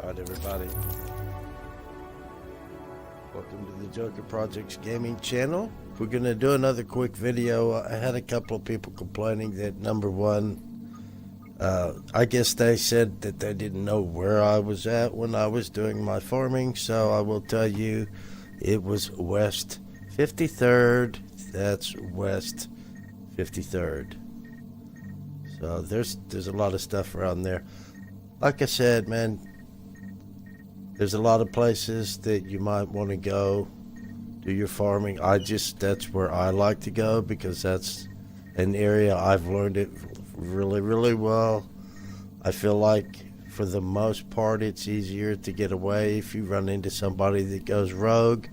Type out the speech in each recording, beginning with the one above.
Alright everybody, welcome to the Joker Projects Gaming channel. We're going to do another quick video. I had a couple of people complaining that number one, I guess they said that they didn't know where I was at when I was doing my farming, so I will tell you it was West 53rd. That's West 53rd. So there's a lot of stuff around there. Like I said, man, there's a lot of places that you might want to go do your farming. That's where I like to go because that's an area I've learned it really, really well. I feel like for the most part it's easier to get away if you run into somebody that goes rogue.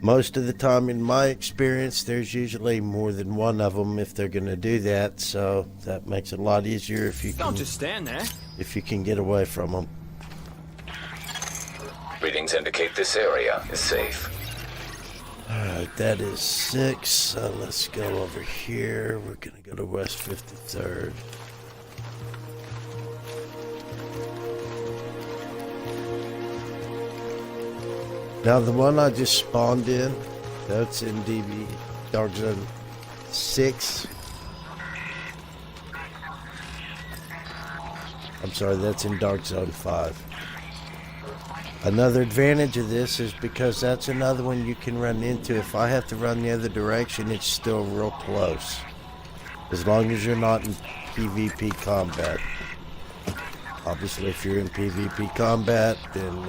Most of the time, in my experience, there's usually more than one of them if they're going to do that, so that makes it a lot easier if you can. Don't just stand there. If you can get away from them. Readings indicate this area is safe. Alright, that is 6. So let's go over here. We're going to go to West 53rd. Now the one I just spawned in, that's in DB Dark Zone 6. I'm sorry, that's in Dark Zone 5. Another advantage of this is because that's another one you can run into. If I have to run the other direction, it's still real close. As long as you're not in PvP combat. Obviously, if you're in PvP combat, then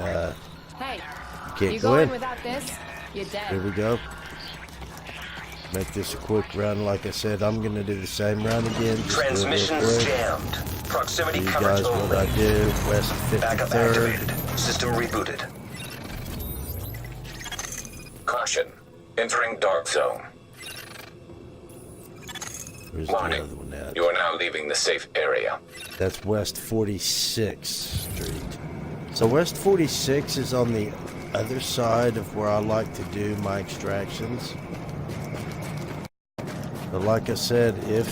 Hey, you can't go in. Without this, you're dead. Here we go. Make this a quick run. Like I said, I'm going to do the same run again. Transmissions jammed. Proximity you coverage guys only. what I do. West Backup 53rd. activated. System rebooted. Caution. Entering dark zone. Where's Warning. the other one at? You are now leaving the safe area. That's West 46th Street. So West 46 is on the other side of where I like to do my extractions. But like I said, if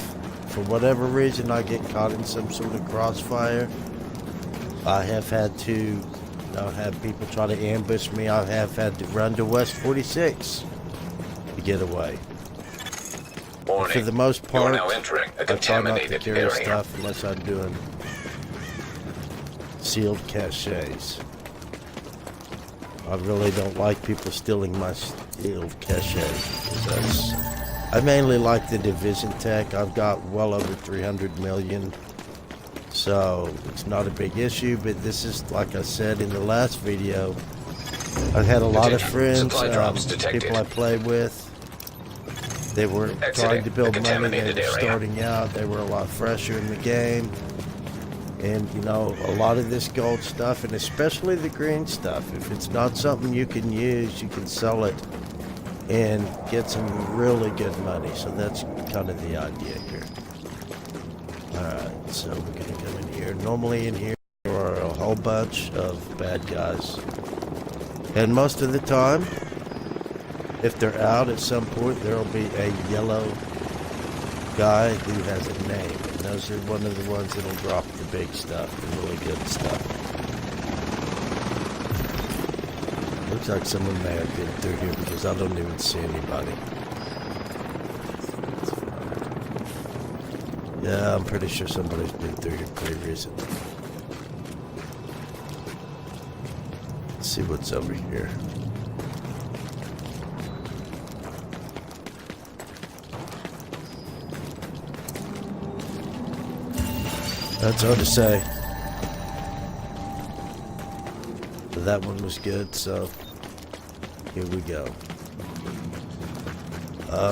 for whatever reason I get caught in some sort of crossfire, I have had to have people try to ambush me. I have had to run to West 46 to get away. Warning. For the most part, you are now entering a I try not to contaminated carry area. stuff unless I'm doing sealed caches. I really don't like people stealing my sealed caches. I mainly like the Division tech. I've got well over 300 million. So it's not a big issue, but this is, like I said in the last video, I've had a lot of friends, people I play with. They were trying to build money, they were starting out, they were a lot fresher in the game. And you know, a lot of this gold stuff, and especially the green stuff, if it's not something you can use, you can sell it and get some really good money. So that's kind of the idea here. Alright, so we're going to come in here. Normally in here there are a whole bunch of bad guys. And most of the time, if they're out at some point, there will be a yellow guy who has a name. And those are one of the ones that will drop the big stuff, the really good stuff. Looks like someone may have been through here because I don't even see anybody. Yeah, I'm pretty sure somebody's been through here pretty recently. Let's see what's over here. That's hard to say. But that one was good, so here we go.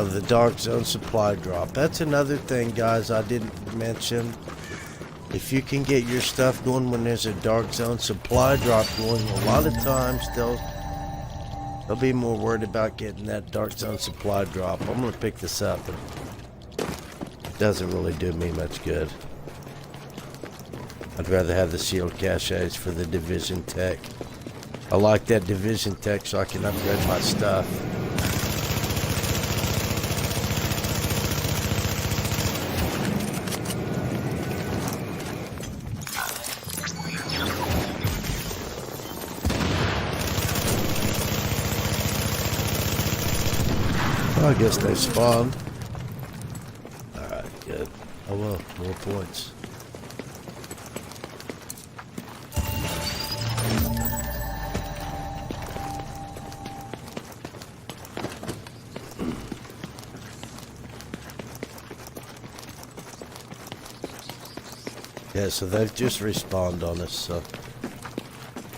The Dark Zone supply drop. That's another thing, guys, I didn't mention. If you can get your stuff going when there's a Dark Zone supply drop going, a lot of times they'll be more worried about getting that Dark Zone supply drop. I'm going to pick this up, but it doesn't really do me much good. I'd rather have the sealed caches for the Division tech. I like that Division tech so I can upgrade my stuff. I guess they spawned. Alright, good. Oh well, more points. Yeah, so they've just respawned on us, so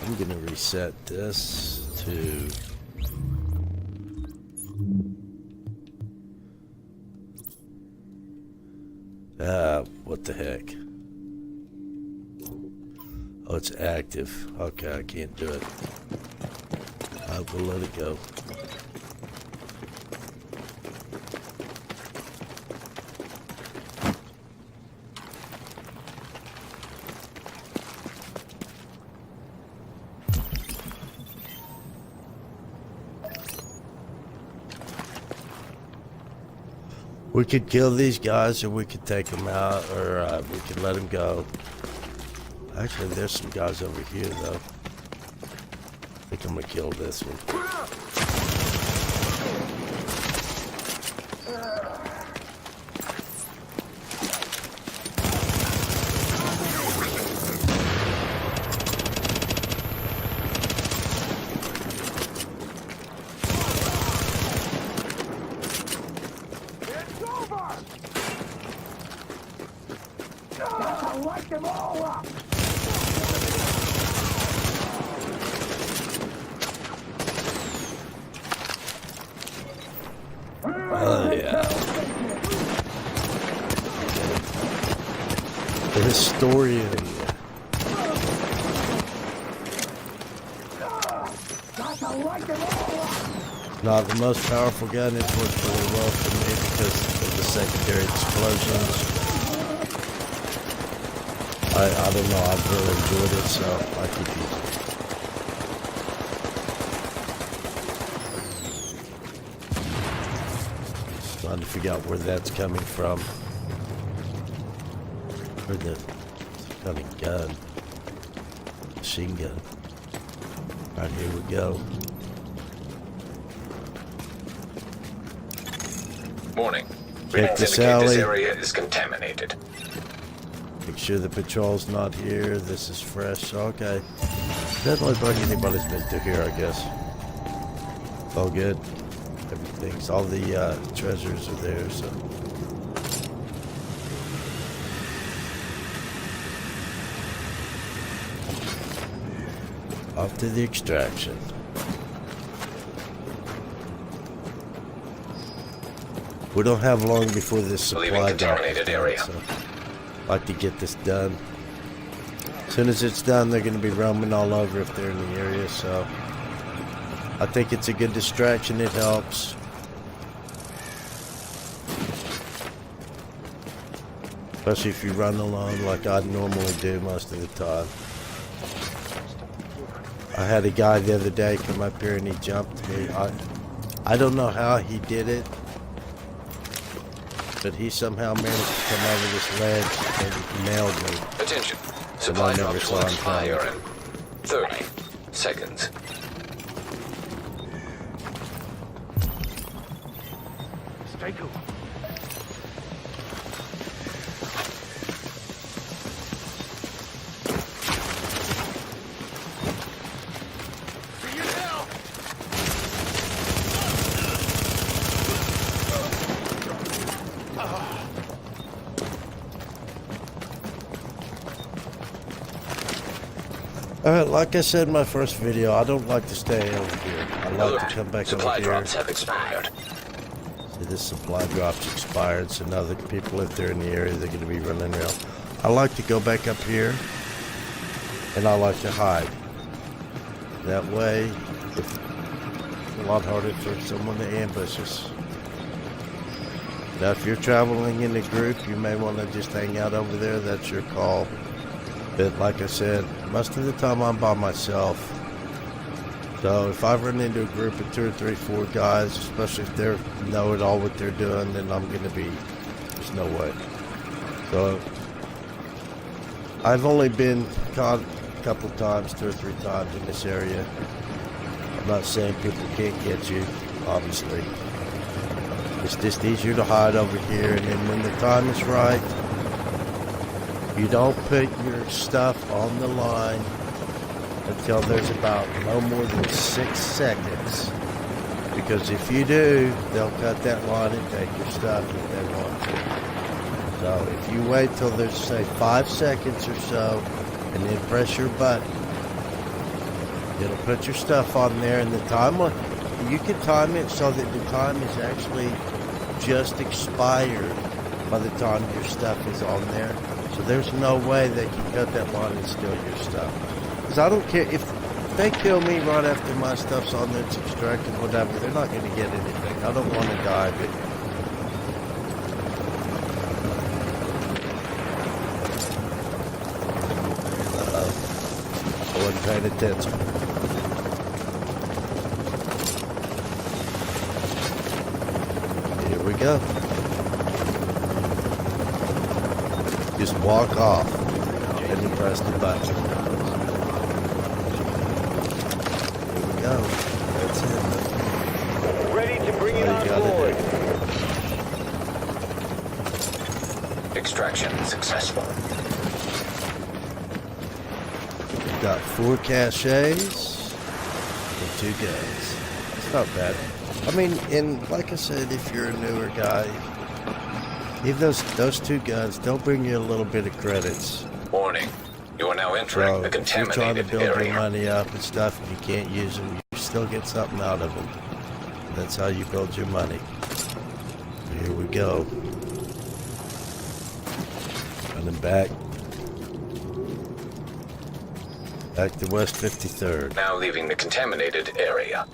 I'm gonna reset this to what the heck? Oh, it's active. Okay, I can't do it. I will let it go. We could kill these guys, or we could take them out, or we could let them go. Actually, there's some guys over here, though. I think I'm gonna kill this one. Light them all up! Oh, yeah. The historian. Not the most powerful gun. It works really well for me because of the secondary explosions. I don't know, I've really enjoyed it, so I keep using it. Just trying to figure out where that's coming from. Where the kind of gun? Machine gun. Alright, here we go. Warning. Check Readings this indicate this alley. area is contaminated. Make sure the patrol's not here. This is fresh. Okay. Doesn't look like anybody's been through here, I guess. It's all good. Everything's, all the treasures are there, so. Off to the extraction. We don't have long before this supply Leaving drop contaminated is done, area. so I'd like to get this done. As soon as it's done, they're going to be roaming all over if they're in the area, so I think it's a good distraction. It helps. Especially if you run alone like I normally do most of the time. I had a guy the other day come up here and he jumped me. I don't know how he did it, but he somehow managed to come over this ledge and nailed me. Attention. I Supply never drops saw will him expire in 30 seconds. Stay cool. Alright, like I said in my first video, I don't like to stay over here. I like to come back over Supply here. drops have expired. See, this supply drop's expired, so now the people, if they're in the area, they're going to be running around. I like to go back up here, and I like to hide. That way, it's a lot harder for someone to ambush us. Now, if you're traveling in a group, you may want to just hang out over there. That's your call. But like I said, most of the time I'm by myself. So if I run into a group of 2 or 3, 4 guys, especially if they know it all what they're doing, then I'm going to be, there's no way. So I've only been caught a couple times, 2 or 3 times in this area. I'm not saying people can't get you, obviously. It's just easier to hide over here, and then when the time is right, you don't put your stuff on the line until there's about no more than 6 seconds. Because if you do, they'll cut that line and take your stuff if they want to. So if you wait till there's, say, 5 seconds or so, and then press your button, it'll put your stuff on there, and the time will, you can time it so that the time is actually just expired by the time your stuff is on there. So there's no way they can cut that line and steal your stuff. Because I don't care if they kill me right after my stuff's on there, it's extracted, whatever, they're not going to get anything. I don't want to die, but I wasn't paying attention. Here we go. Just walk off and then press the button. Here we go. That's it. Ready to bring it All on you gotta board. Extraction successful. We've got 4 caches and 2 guns. It's not bad. I mean, and like I said, if you're a newer guy, even those 2 guns, they'll bring you a little bit of credits. Warning. You are now entering So the if you're trying to contaminated build your area. money up and stuff, and you can't use them, you still get something out of them. That's how you build your money. Here we go. Running back to West 53rd. Now leaving the contaminated area.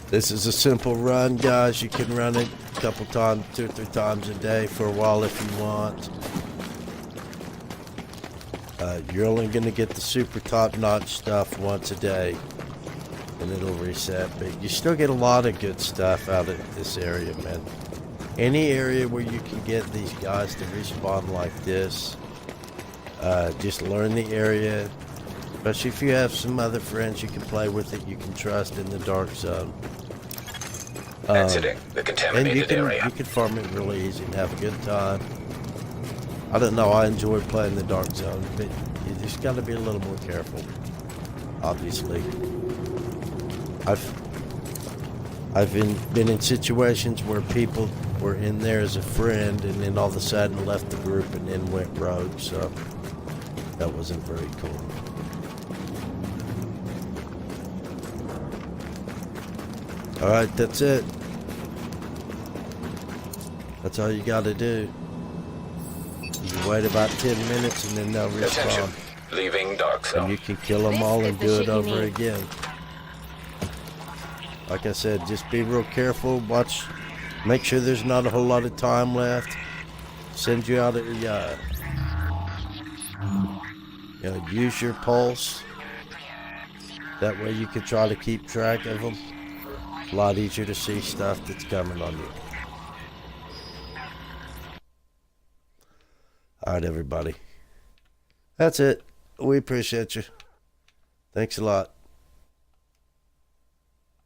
This is a simple run, guys. You can run it a couple times, 2 or 3 times a day for a while if you want. You're only going to get the super top-notch stuff once a day, and it'll reset. But you still get a lot of good stuff out of this area, man. Any area where you can get these guys to respawn like this, just learn the area. Especially if you have some other friends you can play with it, you can trust in the dark zone. Exiting the And contaminated area. you can farm it really easy and have a good time. I don't know, I enjoy playing the dark zone, but you just got to be a little more careful, obviously. I've been in situations where people were in there as a friend and then all of a sudden left the group and then went rogue, so that wasn't very cool. Alright, that's it. That's all you gotta do. You wait about 10 minutes and then they'll Attention. respawn. Leaving dark And zone. you can kill them This all is and the do shit it you over need. again. Like I said, just be real careful. Watch, make sure there's not a whole lot of time left. Send you out use your pulse. That way you can try to keep track of them. A lot easier to see stuff that's coming on you. Alright, everybody. That's it. We appreciate you. Thanks a lot.